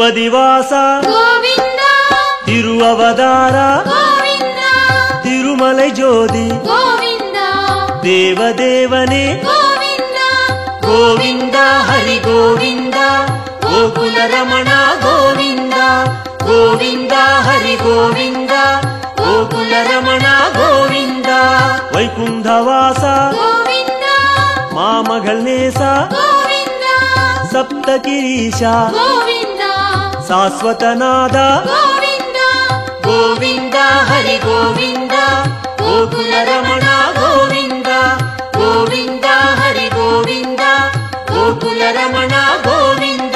திருப்பதிவாச கோவிந்த திருவவதார கோவிந்த திருமலை ஜோதி கோவிந்த தேவதேவனே கோவிந்த கோவிந்த ஹரி கோவிந்த கோகுல ரமண கோவிந்த கோவிந்த ஹரி கோவிந்த கோகுல ரமண கோவிந்த வைகுந்தவாச கோவிந்த மாமகள் நேச கோவிந்த ಸಪ್ತಗಿರೀಶ கோவிந்த ಶಾಶ್ವತನಾದ கோவிந்த ಗೋವಿಂದ ಹರಿ ಗೋವಿಂದ ಗೋಕುಲ ರಮಣ ಗೋವಿಂದ ಗೋವಿಂದ ಹರಿ ಗೋವಿಂದ ಗೋಕುಲ ರಮಣ ಗೋವಿಂದ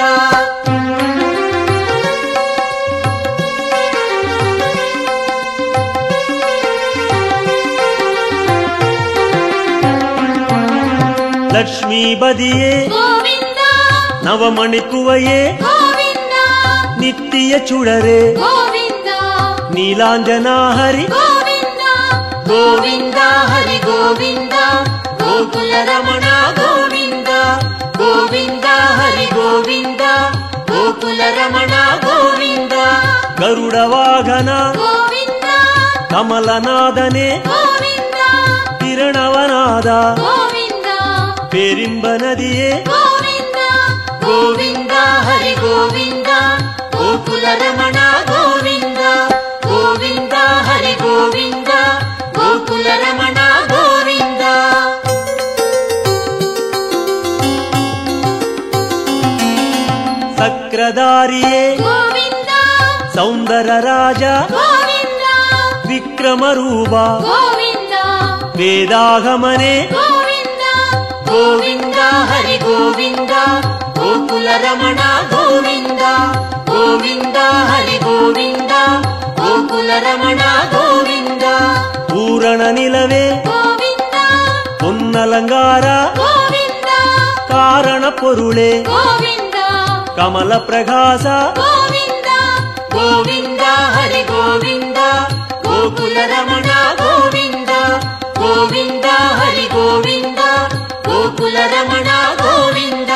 ಲಕ್ಷ್ಮೀ ಬದಿಯೇ கோவிந்த ನವಮಣಿಕುವಯೇ கோவிந்த ನಿತ್ಯ ಚುಡರೆ கோவிந்த ನೀಲಾಂಜನಾ ಹರಿ கோவிந்த ಗೋವಿಂದ ಹರಿ ಗೋವಿಂದ ಗೋಕುಲ ರಮಣ ಗೋವಿಂದ ಗೋವಿಂದ ಹರಿ ಗೋವಿಂದ ಗೋಕುಲ ರಮಣ ಗೋವಿಂದ ಗರುಡ ವಾಹನ கோவிந்த ಕಮಲನಾದನೆ கோவிந்த ಕಿರಣವನಾದ கோவிந்த ಪೇರಿಂಬ ನದಿಯೇ கோவிந்த ಗೋವಿಂದ ಹರಿ ಗೋವಿಂದ ಗೋಕುಲ ರಮಣ ಗೋವಿಂದ ಗೋವಿಂದ ಹರಿ ಗೋವಿಂದ ಗೋಕುಲ ರಮಣ ಗೋವಿಂದ ಸಕ್ರಧಾರಿಯೇ கோவிந்த ಸೌಂದರ ರಾಜ கோவிந்த ವಿಕ್ರಮ ರೂಪ கோவிந்த ವೇದಾಗಮನೆ கோவிந்த ಗೋವಿಂದ ಹರಿ ಗೋವಿಂದ ಗೋಕುಲ ರಮಣ ಗೋವಿಂದ ಗೋವಿಂದ ಹರಿ ಗೋವಿಂದ ಗೋಕುಲ ರಮಣ ಗೋವಿಂದ ಪೂರಣ ನಿಲವೇ கோவிந்த பொன்னலங்கார கோவிந்த ಕಾರಣ ಪೊರುಳೆ கோவிந்த ಕಮಲ ಪ್ರಕಾಶ கோவிந்த ಗೋವಿಂದ ಹರಿ ಗೋವಿಂದ ಗೋಕುಲ ರಮಣ ಗೋವಿಂದ ಗೋವಿಂದ ಹರಿ ಗೋವಿಂದ ಗೋಕುಲ ರಮಣ ಗೋವಿಂದ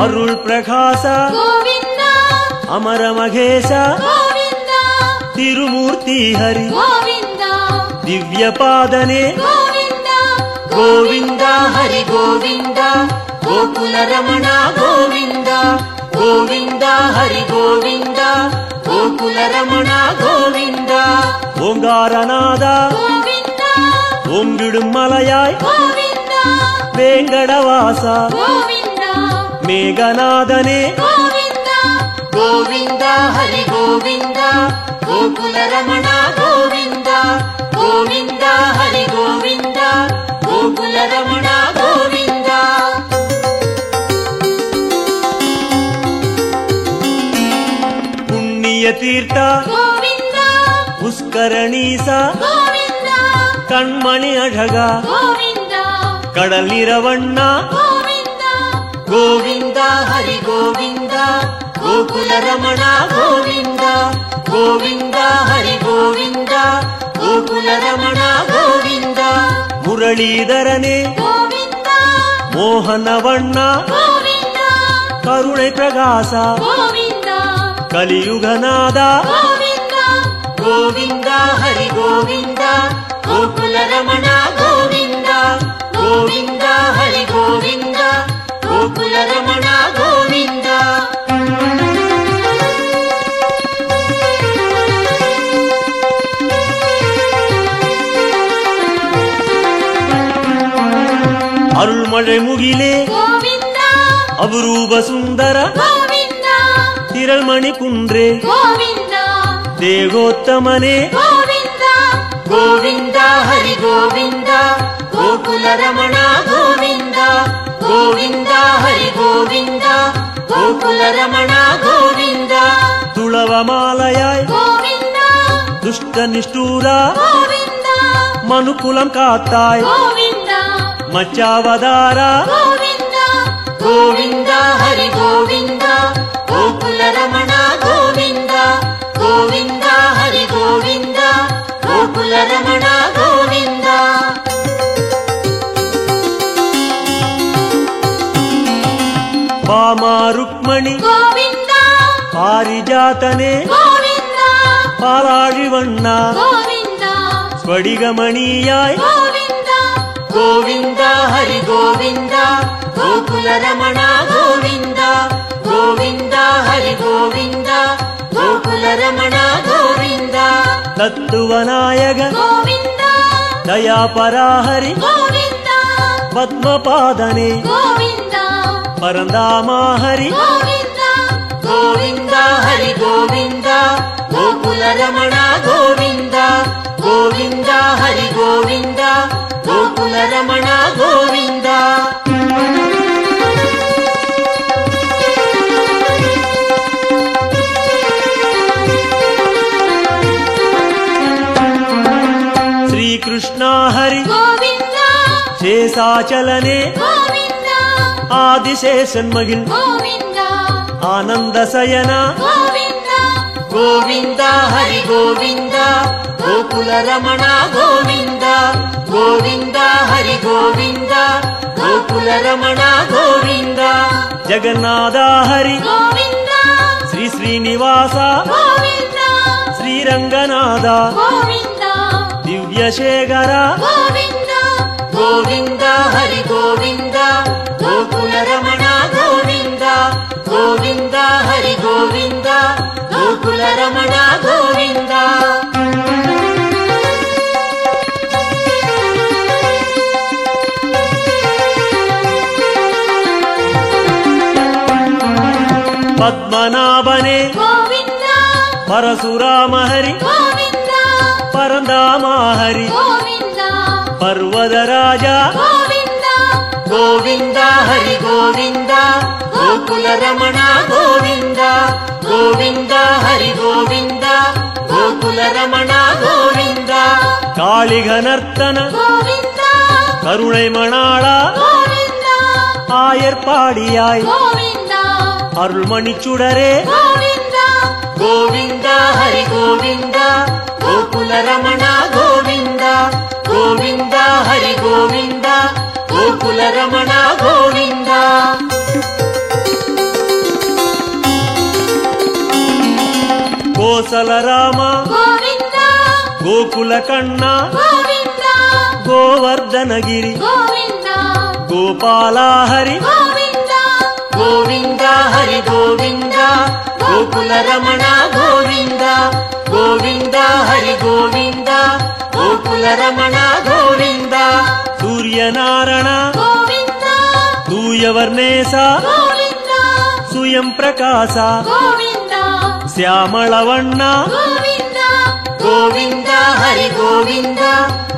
ಅರುಳ್ ಪ್ರಕಾಶ கோவிந்த ಅಮರ ಮಹೇಶ கோவிந்த ತಿರುಮೂರ್ತಿ ಹರಿ கோவிந்த ದಿವ್ಯ ಪಾದನೆ கோவிந்த ಗೋವಿಂದ ಹರಿ ಗೋವಿಂದ ಗೋಕುಲ ರಮಣ ಗೋವಿಂದ ಗೋವಿಂದ ಹರಿ ಗೋವಿಂದ ಗೋಕುಲ ರಮಣ ಗೋವಿಂದ ಓಂಗಾರನಾದ கோவிந்த ಓಂಗಿಡು ಮಲಯಾಯ್ கோவிந்த ವೇಂಗಡವಾಸ கோவிந்த ಮೇಘನಾದನೆ கோவிந்த ಗೋವಿಂದ ಹರಿ ಗೋವಿಂದ ಗೋಕುಲ ರಮಣ ಗೋವಿಂದ ಗೋವಿಂದ ಹರಿ ಗೋವಿಂದ ಗೋಕುಲ ರಮಣ ಗೋವಿಂದ ಪುಣ್ಯ ತೀರ್ಥ கோவிந்த ಪುಷ್ಕರಣೀಸ கோவிந்த ಕಣ್ಮಣಿ ಅಢಗ கோவிந்த ಕಡಲಿರವಣ್ಣ கோவிந்த ಗೋವಿಂದ ಹರಿ ಗೋವಿಂದ ಗೋಕುಲ ರಮಣ ಗೋವಿಂದ ಗೋವಿಂದ ಹರಿ ಗೋವಿಂದ ಗೋಕುಲ ರಮಣ ಗೋವಿಂದ ಮುರಳೀಧರನೇ கோவிந்த ಮೋಹನವಣ್ಣ கோவிந்த ಕರುಣೆ ಪ್ರಕಾಶ கோவிந்த ಕಲಿಯುಗನಾದ கோவிந்த ಗೋವಿಂದ ಹರಿ ಗೋವಿಂದ ಗೋಕುಲ ರಮಣ ಗೋವಿಂದ ಗೋವಿಂದ ಹರಿ ಗೋವಿಂದ ಗೋಕುಲ ರಮಣ ಗೋವಿಂದ ಅರುಳ್ಮಳೆ ಮುಗಿಲೆ கோவிந்த ಅಪರೂಪ ಸುಂದರ கோவிந்த ತಿರಳ್ಮಣಿ ಕುಂಡ್ರೆ கோவிந்த ದೇಗೋತ್ತಮನೆ கோவிந்த ಗೋವಿಂದ ಹರಿ ಗೋವಿಂದ ಗೋಕುಲ ರಮಣ ಗೋವಿಂದ ಗೋವಿಂದ ಹರಿ ಗೋವಿಂದ ಗೋಕುಲ ರಮಣ ಗೋವಿಂದ ತುಳವ ಮಾಲಯಾಯ್ கோவிந்த ದುಷ್ಟ ನಿಷ್ಠೂರ கோவிந்த ಮನುಕುಲಂ ಕಾತ್ತಾಯ್ கோவிந்த ಮಚ್ಚಾವದಾರ கோவிந்த ಗೋವಿಂದ ಹರಿ ಗೋವಿಂದ ಗೋಕುಲ ರಮಣ ಗೋವಿಂದ ಗೋವಿಂದ ಹರಿ ಗೋವಿಂದ ಗೋಕುಲ ಗೋಕುಲ ರಮಣ ಗೋವಿಂದ. ವಾಮ ರುಕ್ಮಣಿ ಗೋವಿಂದ ಪಾರಿಜಾತನೆ ಗೋವಿಂದ ಪಾಲಾಳಿವಣ್ಣ ಗೋವಿಂದ ಸ್ಫಟಿಕಮಣಿಯಾಯ್ ಗೋವಿಂದ ಗೋವಿಂದ ಹರಿ ಗೋವಿಂದ ಗೋಕುಲ ರಮಣ ಗೋವಿಂದ ಗೋವಿಂದ ಹರಿ ಗೋವಿಂದ ಗೋಕುಲ ರಮಣ ಗೋವಿಂದ. ತತ್ವನಾಯಕ ಗೋವಿಂದ ದಯಾಪರಾ ಹರಿ ಗೋವಿಂದ ಪದ್ಮಪಾದನೆ ಗೋವಿಂದ ಪರಂಧಾಮ ಹರಿ ಗೋವಿಂದ ಗೋವಿಂದ ಹರಿ ಗೋವಿಂದ ಗೋಕುಲ ರಮಣ ಗೋವಿಂದ ಗೋವಿಂದ ಹರಿ ಗೋವಿಂದ ಗೋಕುಲ ರಮಣ ಗೋವಿಂದ. ಶ್ರೀಕೃಷ್ಣ ಹರಿ ಗೋವಿಂದ ಶೇಷಾಚಲನೆ ಗೋವಿಂದ ಆದಿಶೇಷನ್ಮಗಿಲ್ ಗೋವಿಂದ ಆನಂದ ಸಯನ ಗೋವಿಂದ ಗೋವಿಂದ ಹರಿ ಗೋವಿಂದ ಗೋಕುಲ ರಮಣ ಗೋವಿಂದ ಗೋವಿಂದ ಹರಿ ಗೋವಿಂದ ಗೋಕುಲ ರಮಣ ಗೋವಿಂದ. ಜಗನ್ನಾಥ ಹರಿ ಗೋವಿಂದ ಶ್ರೀ ಶ್ರೀನಿವಾಸ ಗೋವಿಂದ ಶ್ರೀರಂಗನಾಥ ಗೋವಿಂದ ದಿವ್ಯಶೇಖರ ಗೋವಿಂದ ಗೋವಿಂದ ಹರಿ ಗೋವಿಂದ ಗೋಕುಲ ರಮಣ ಗೋವಿಂದ ಗೋವಿಂದ ಹರಿ ಗೋವಿಂದ ಗೋಕುಲ ರಮಣ ಗೋವಿಂದ. ಪದ್ಮನಾಭನೆ ಗೋವಿಂದ ಪರಶುರಾಮ ಹರಿ ಗೋವಿಂದ ಪರಂಧಾಮ ಹರಿ ಗೋವಿಂದ ಪರ್ವತ ರಾಜ ಗೋವಿಂದ ಗೋವಿಂದ ಹರಿ ಗೋವಿಂದ ಗೋಕುಲ ರಮಣ ಗೋವಿಂದ ಗೋವಿಂದ ಹರಿ ಗೋವಿಂದ ಗೋಕುಲ ರಮಣ ಗೋವಿಂದ. ಕಾಳಿಘನರ್ತನ ಗೋವಿಂದ கருணை மணாளா ಗೋವಿಂದ ஆயர்பாடியாய் ಗೋವಿಂದ அருள்மணிச்சுடரே ಗೋವಿಂದ ಗೋವಿಂದ ಹರಿ ಗೋವಿಂದ ಗೋಕುಲ ರಮಣ ಗೋವಿಂದ ಗೋವಿಂದ ಹರಿ ಗೋವಿಂದ ಗೋಕುಲ ರಮಣ ಗೋವಿಂದ. கோசல ராம ಗೋವಿಂದ ಗೋಕುಲ ಕಣ್ಣ ಗೋವಿಂದ ಗೋವರ್ಧನಗಿರಿ ಗೋವಿಂದ ಗೋಪಾಲ ಹರಿ ಗೋವಿಂದ ಗೋವಿಂದ ಹರಿ ಗೋವಿಂದ ಗೋಕುಲ ರಮಣ ಗೋವಿಂದ ಗೋವಿಂದ ಹರಿ ಗೋವಿಂದ ಗೋಕುಲ ರಮಣ ಗೋವಿಂದ. ಸೂರ್ಯನಾರಾಯಣ ಗೋವಿಂದ ತೂಯವರ್ಣೇಶ ಗೋವಿಂದ ಸ್ವಯಂ ಪ್ರಕಾಶ ಗೋವಿಂದ ಶ್ಯಾಮಳವಣ್ಣ ಗೋವಿಂದ ಗೋವಿಂದ ಹರಿ ಗೋವಿಂದ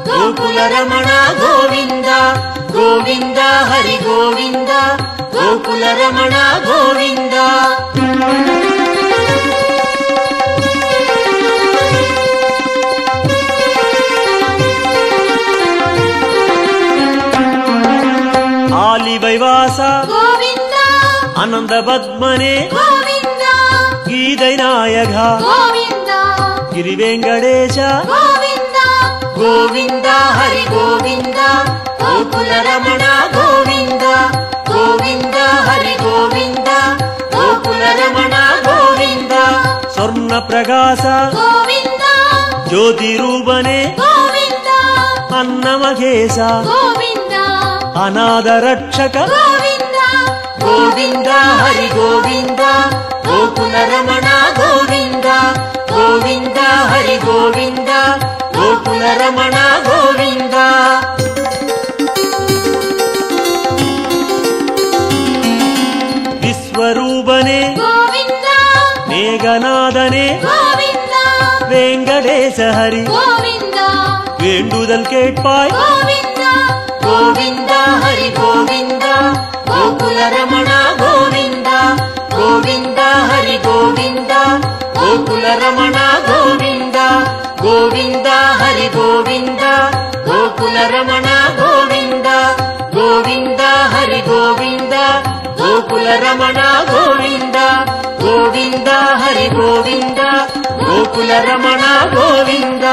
ಗೋಕುಲ ರಮಣ ಗೋವಿಂದ ಗೋವಿಂದ ಹರಿ ಗೋವಿಂದ ಗೋಕುಲ ರಮಣ ಗೋವಿಂದ. ಆಲಿ ವೈವಾಸ ಗೋವಿಂದ ಆನಂದ ಪದ್ಮನೆ ಗೋವಿಂದ ಗೀದೈ ನಾಯಕ ಗೋವಿಂದ ಗಿರಿ ವೆಂಕಟೇಶ ಗೋವಿಂದ ಗೋವಿಂದ ಹರಿ ಗೋವಿಂದ ಗೋಕುಲ ರಮಣ ಗೋವಿಂದ ಗೋವಿಂದ ಹರಿ ಗೋವಿಂದ ಗೋಕುಲ ರಮಣ ಗೋವಿಂದ. ಸ್ವರ್ಣ ಪ್ರಕಾಶ ಗೋವಿಂದ ಜ್ಯೋತಿ ರೂಪನೆ ಗೋವಿಂದ ಅನ್ನಮಹೇಶ ಗೋವಿಂದ ಅನಾಥ ರಕ್ಷಕ ಗೋವಿಂದ ಗೋವಿಂದ ಹರಿ ಗೋವಿಂದ ಗೋಕುಲ ರಮಣ ಗೋವಿಂದ ಗೋವಿಂದ ಹರಿ ಗೋವಿಂದ ಗೋಕುಲ ರಮಣ ಗೋವಿಂದ. ವಿಶ್ವರೂಪನೆ ಗೋವಿಂದ ಮೇಘನಾದನೆ ಗೋವಿಂದ ವೆಂಕಟೇಶ ಹರಿ ಗೋವಿಂದ வேண்டுதல் கேட்பாய் ಗೋವಿಂದ ಗೋವಿಂದ ಹರಿ ಗೋವಿಂದ ಗೋಕುಲ ರಮಣ ಗೋವಿಂದ ಗೋವಿಂದ ಹರಿ ಗೋವಿಂದ ಗೋಕುಲ ರಮಣ ಗೋವಿಂದ ಗೋವಿಂದ ಹರಿ ಗೋವಿಂದ ಗೋಕುಲ ರಮಣ ಗೋವಿಂದ ಗೋವಿಂದ ಹರಿ ಗೋವಿಂದ ಗೋಕುಲ ರಮಣ ಗೋವಿಂದ ಗೋವಿಂದ ಹರಿ ಗೋವಿಂದ ಗೋಕುಲ ರಮಣ ಗೋವಿಂದ.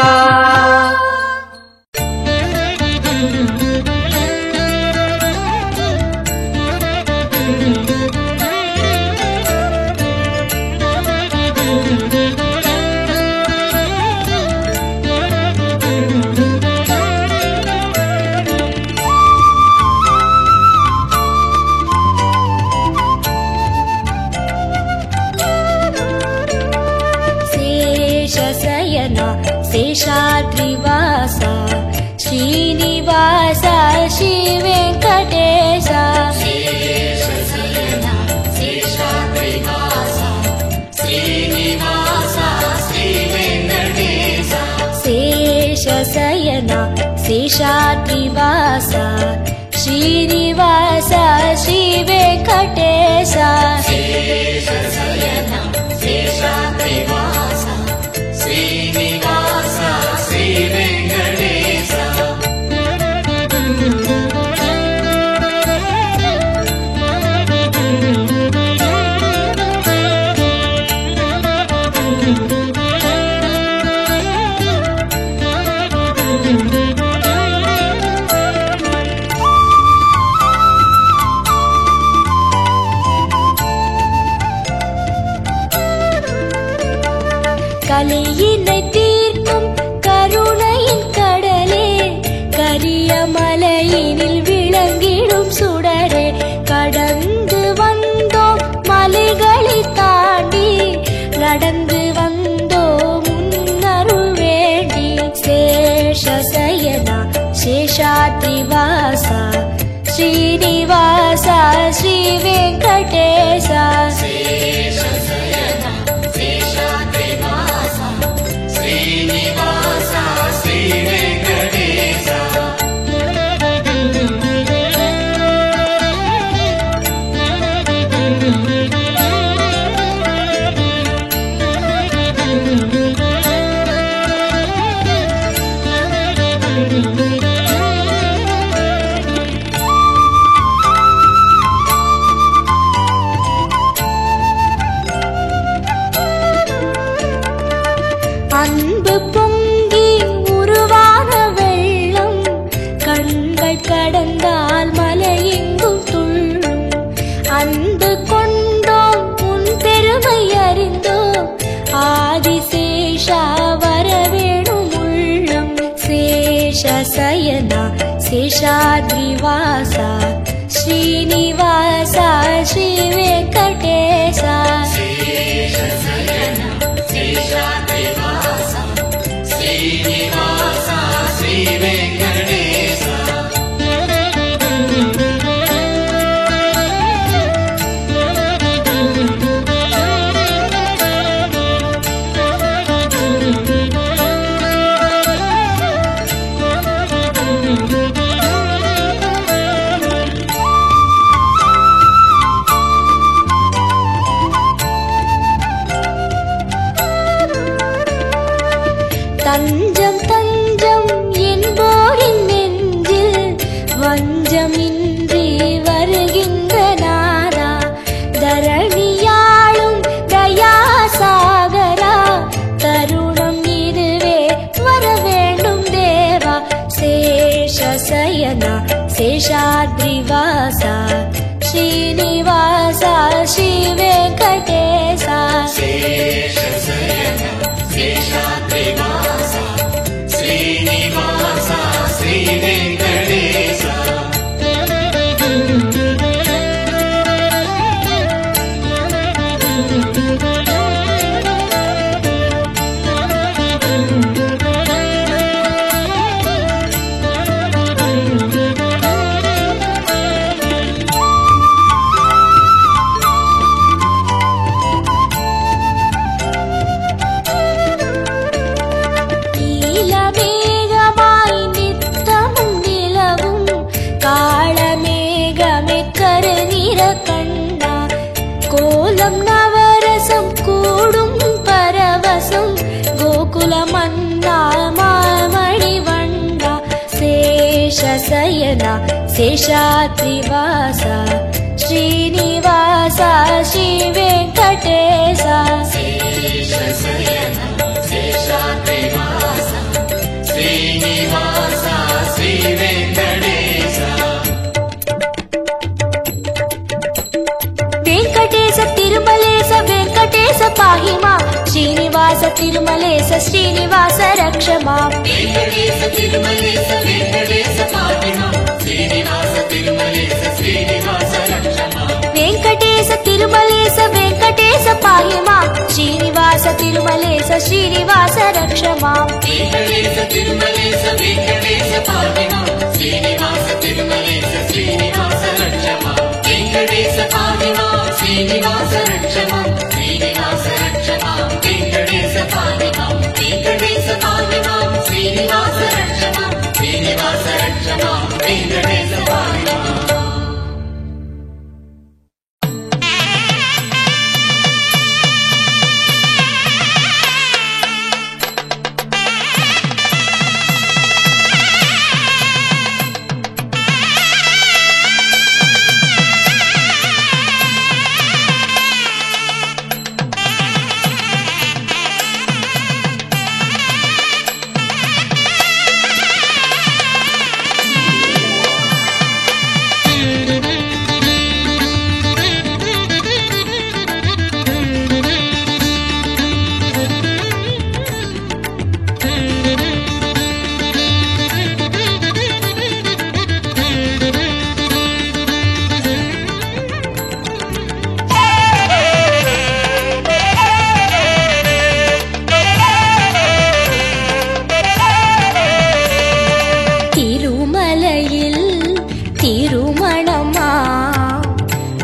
शेषाद्रिवास श्रीनिवास श्री वेंकटेश शेषशयना शेषाद्रिवास श्रीनिवास श्री वेंकटेश शेषशयना शेषाद्रिवास श्रीनिवास श्री वेंकटेश शेषशयना शेषाद्रिवास श्रीनिवास श्री वेंकटेश கலியினை தீர்க்கும் கருணையின் கடலே கரிய மலையினில் விளங்கிடும் சுடரே கடந்து வந்தோம் மலைகளை தாண்டி நடந்து வந்தோம் முன்னருள் வேண்டி சேஷசயனா சேஷாத்ரிவாசா ஸ்ரீனிவாசா ஸ்ரீ வெங்கடேசா श्रीनिवास श्री वेंकटेश அன்பு பொங்கி உருவான வெள்ளம் கண்கள் கடந்தால் மலையெங்கும் துள்ளும் அன்பு கொண்டோம் உன் பெருமை அறிந்தோம் ஆதிசேஷா வரவேணும் உள்ளம் சேஷசயனா சேஷாத்ரிவாசா ஸ்ரீனிவாசா ஸ்ரீ வெங்கடேசா श्रीनिवास श्री वेंकटेश தஞ்சம் தஞ்சம் என்போரின் நெஞ்சில் வஞ்சமின்றி வருகின்ற நாதா தரணியாளும் தயாசாகரா தருணம் இதுவே வரவேண்டும் தேவா சேஷசயனா சேஷாத்ரிவாசா ஸ்ரீனிவாசா ஸ்ரீ வெங்கடேசா शेषशयना शेषाद्रिवास श्रीनिवास श्री वेंकटेश கோலம் நவரசம் கூடும் பரவசம் கோகுல மன்னா மாமணி வண்ணா சேஷசயனா சேஷாத்ரிவாசா ஸ்ரீனிவாசா ஸ்ரீ வெங்கடேசா शेषशयना शेषाद्रिवास श्रीनिवास श्री वेंकटेश తిరుమలేశ శ్రీనివాస రక్ష మాం వెంకటేశ తిరుమలేశ వెంకటేశ పాహి మాం శ్రీనివాస తిరుమలేశ శ్రీనివాస రక్ష మాం వెంకటేశ తిరుమలేశ వెంకటేశ పాహి మాం శ్రీనివాస తిరుమలేశ శ్రీనివాస రక్ష మాం వెంకటేశ తిరుమలేశ వెంకటేశ పాహి మాం శ్రీనివాస తిరుమలేశ శ్రీనివాస రక్ష మాం వెంకటేశ పాహి మాం శ్రీనివాస రక్ష మాం శ్రీనివాస రక్ష మాం వెంకటేశ పాహి మాం వెంకటేశ పాహి మాం శ్రీనివాస రక్ష మాం శ్రీనివాస రక్ష మాం వెంకటేశ పాహి మాం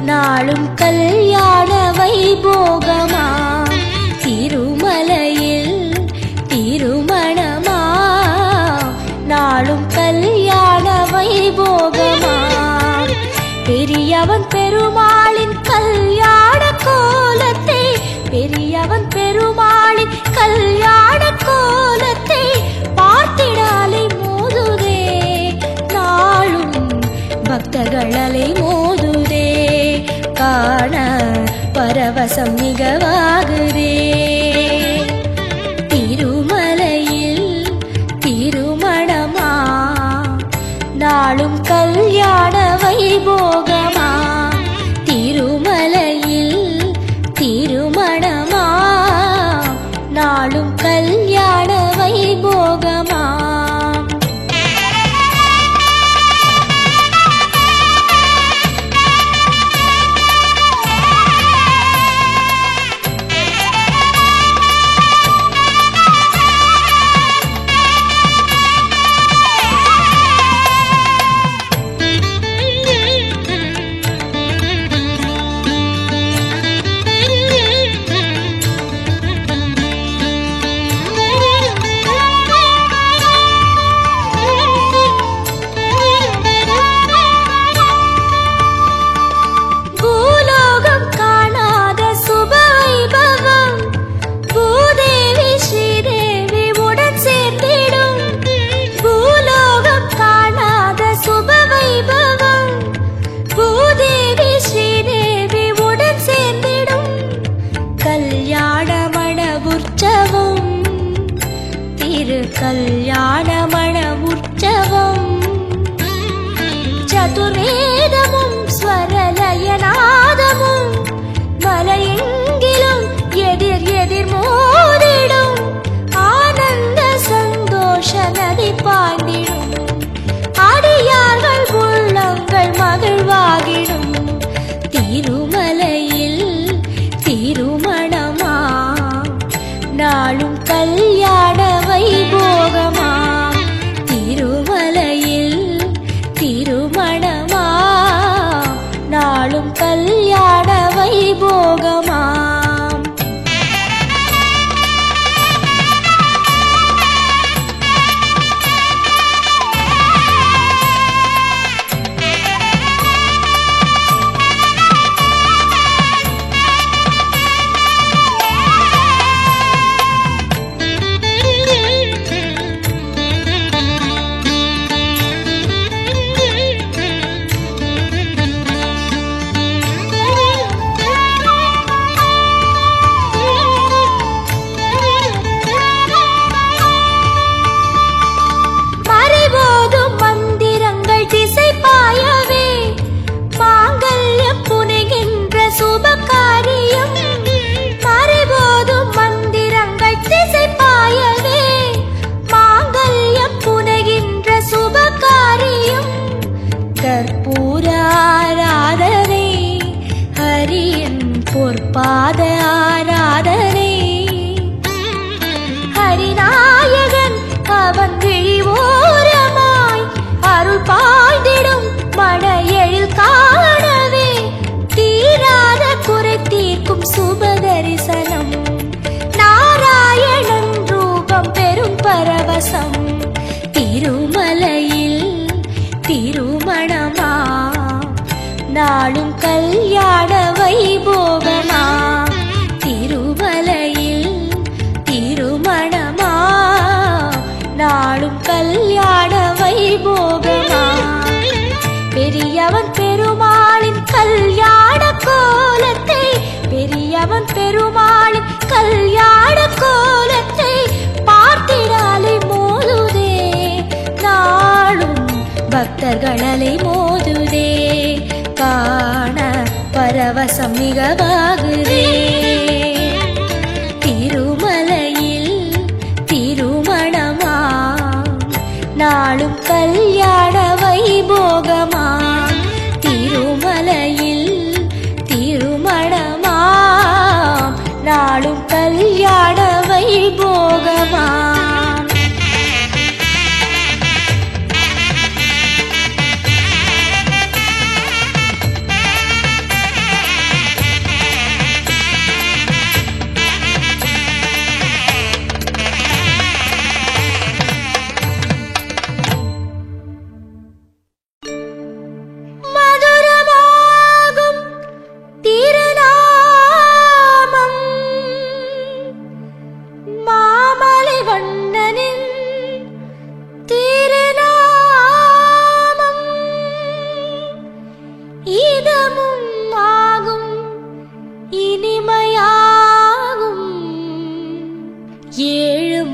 நாளும் கல்யாண வைபோகமா திருமலையில் திருமணமா நாளும் கல்யாண வைபோகமா பெரியவன் பெருமாளின் கல்யாண கோலத்தை பெரியவன் பெருமாளின் கல்யாண கோலத்தை பார்த்திடாலை மோதுதே நாளும் பக்தர்களலை மோதுதே காண பரவசம் மிகவாகுதே திருமலையில் திருமணமா நாளும் கல்யாண வைபோகமா திருமலையில் திருமணமா நாளும் கல்யாண வைபோகமா திருமணமா நாளும் கல்யாண வைபோகமா திருமலையில் திருமணமா நாளும் கல்யாண வைபோகமா பெரியவன் பெருமாளின் கல்யாண கோலத்தை பெரியவன் பெருமாளின் கல்யாண கோலத்தை பார்த்திடாலை மோதுதே நாளும் பக்தர்களலை மோதுதே காண பரவசம் மிகவாகுதே திருமலையில் திருமணமா நாளும் கல்யாண வைபோகமா திருமலையில் திருமணமா நாளும் கல்யாண வைபோகமா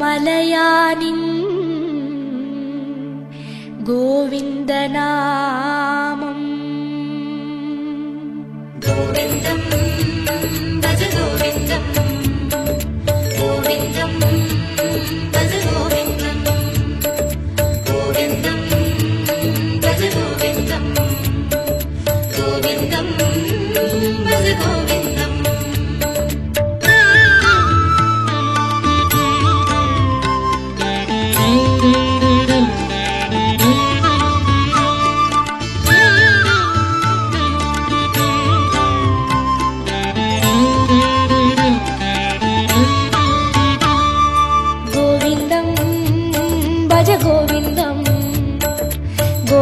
மலையானின் கோவிந்தநாமம் கோவிந்தம் பஜ கோவிந்தம் கோவிந்தம் பஜ கோவிந்தம் கோவிந்தம் பஜ கோவிந்தம் கோவிந்தம் பஜ கோவிந்தம்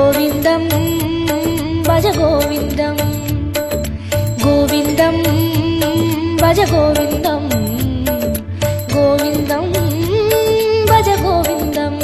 கோவிந்தம் கோவிந்தம் பஜ கோவிந்தம் கோவிந்தம் பஜ கோவிந்தம் கோவிந்தம் பஜ கோவிந்தம்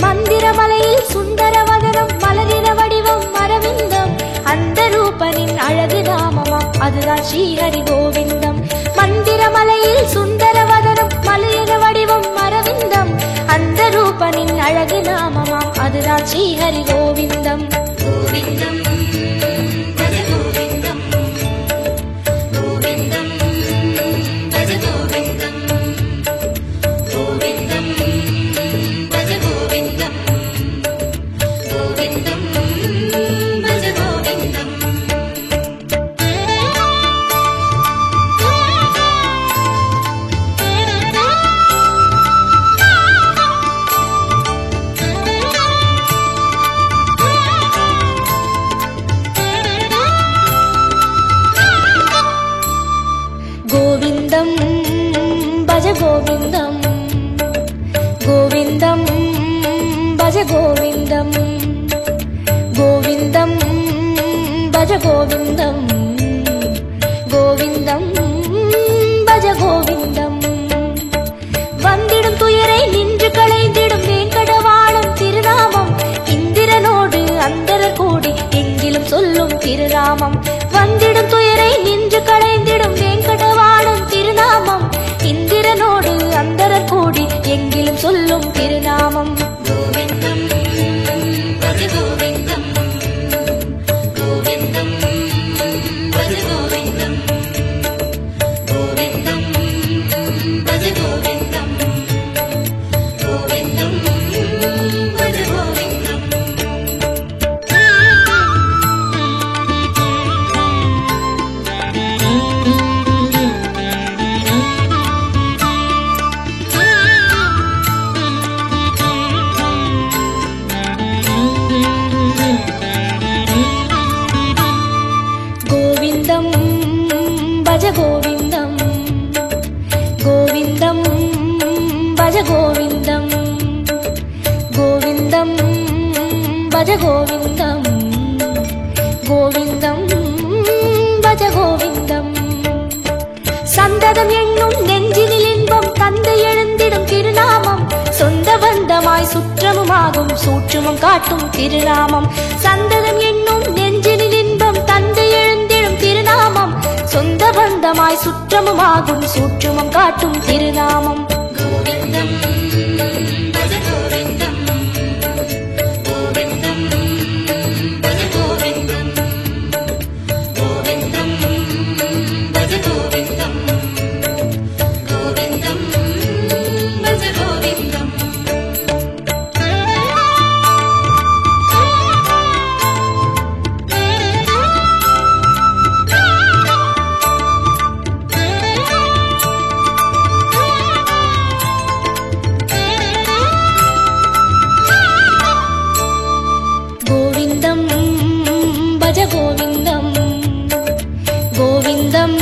மந்திரமலையில் சுந்தரவதனம் மலரின வடிவம் அரவிந்தம் அந்த ரூபனின் அழகு நாமமாம் அதுதான் ஸ்ரீஹரி கோவிந்தம் மந்திரமலையில் சுந்தரவதனம் மலரின வடிவம் அரவிந்தம் அந்த ரூபனின் அழகு நாமமாம் அதுதான் ஸ்ரீஹரி கோவிந்தம் கோவிந்தம் பஜ கோவிந்தம் கோவிந்தம் பஜ கோவிந்தம் கோவிந்தம் பஜ கோவிந்தம் கோவிந்தம் பஜ கோவிந்தம் கோவிந்தம் பஜ கோவிந்தம் கோவிந்தம் பஜ கோவிந்தம் கோவிந்தம் பஜ கோவிந்தம் கோவிந்தம் பஜ கோவிந்தம் வந்திடும் துயரை நின்று களைந்திடும் வேங்கடவாளும் திருநாமம் இந்திரனோடு அந்தரர் கூடி எங்கிலும் சொல்லும் திருநாமம் வந்திடும் துயரை நின்று களைந்திடும் வேங்கடவாளும் திருநாமம் இந்திரனோடு அந்தரர் கூடி எங்கிலும் சொல்லும் திருநாமம் கோவிந்தம் பஜ கோவிந்தம் கோவிந்தம் பஜ கோவிந்தம் கோவிந்தம் பஜ கோவிந்தம். சந்ததம் என்னும் நெஞ்சினில் இன்பம் தந்து எழுந்திடும் திருநாமம் சொந்த பந்தமாய் சுற்றமுமாகும் சூற்றுமம் காட்டும் திருநாமம். சந்ததம் என்னும் நெஞ்சினில் இன்பம் தந்து எழுந்திடும் திருநாமம் சொந்த பந்தமாய் சுற்றமுமாகும் சூற்றுமம் காட்டும் திருநாமம். கோவிந்தம் பஜ கோவிந்தம் கோவிந்தம் பஜ கோவிந்தம் கோவிந்தம் பஜ கோவிந்தம் கோவிந்தம் பஜ கோவிந்தம். கோவிந்தம் பஜ கோவிந்தம் கோவிந்தம்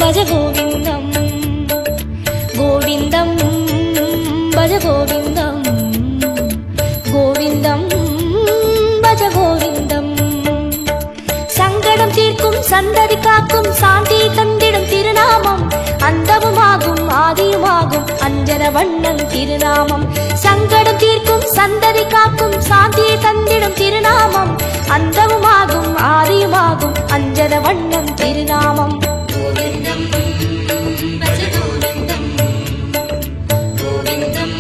பஜ கோவிந்தம் கோவிந்தம் பஜ கோவிந்தம் கோவிந்தம் பஜ கோவிந்தம். சங்கடம் தீர்க்கும் சந்ததி காக்கும் சாந்தி தந்திடும் திருநாமம் அந்தமுமாகும் ஆதியுமாகும் அஞ்சன வண்ணன் திருநாமம். சங்கடம் தீர்க்கும் சந்ததி காக்கும் சாந்தி தந்திடும் திருநாமம் அந்தமுமாகும் ஆதியுமாகும் அஞ்சன வண்ணன் திருநாமம். கோவிந்தம் பஜ கோவிந்தம் கோவிந்தம்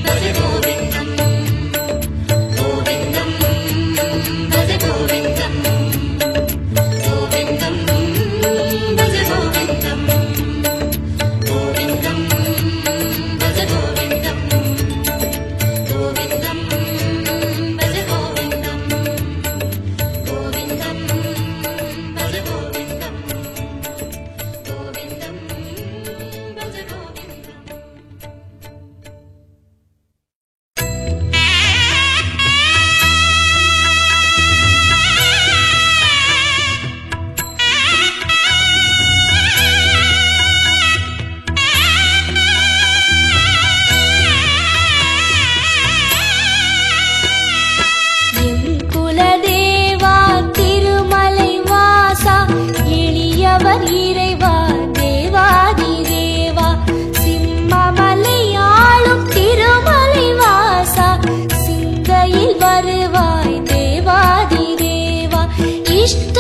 பஜ கோவிந்தம் கோவிந்தம் பஜ கோவிந்தம் கோவிந்தம் பஜ கோவிந்தம் கோவிந்தம் பஜ கோவிந்தம் கோவிந்தம் பஜ கோவிந்தம் கோவிந்தம் பஜ கோவிந்தம் கோவிந்தம் பஜ கோவிந்தம். எம் குலதேவா திருமலை வாசா எளியவர் இறைவா தேவாதி தேவா சிம்மமலை ஆளும் திருமலை வாசா சிந்தையில் வருவாய் தேவாதி தேவா இஷ்ட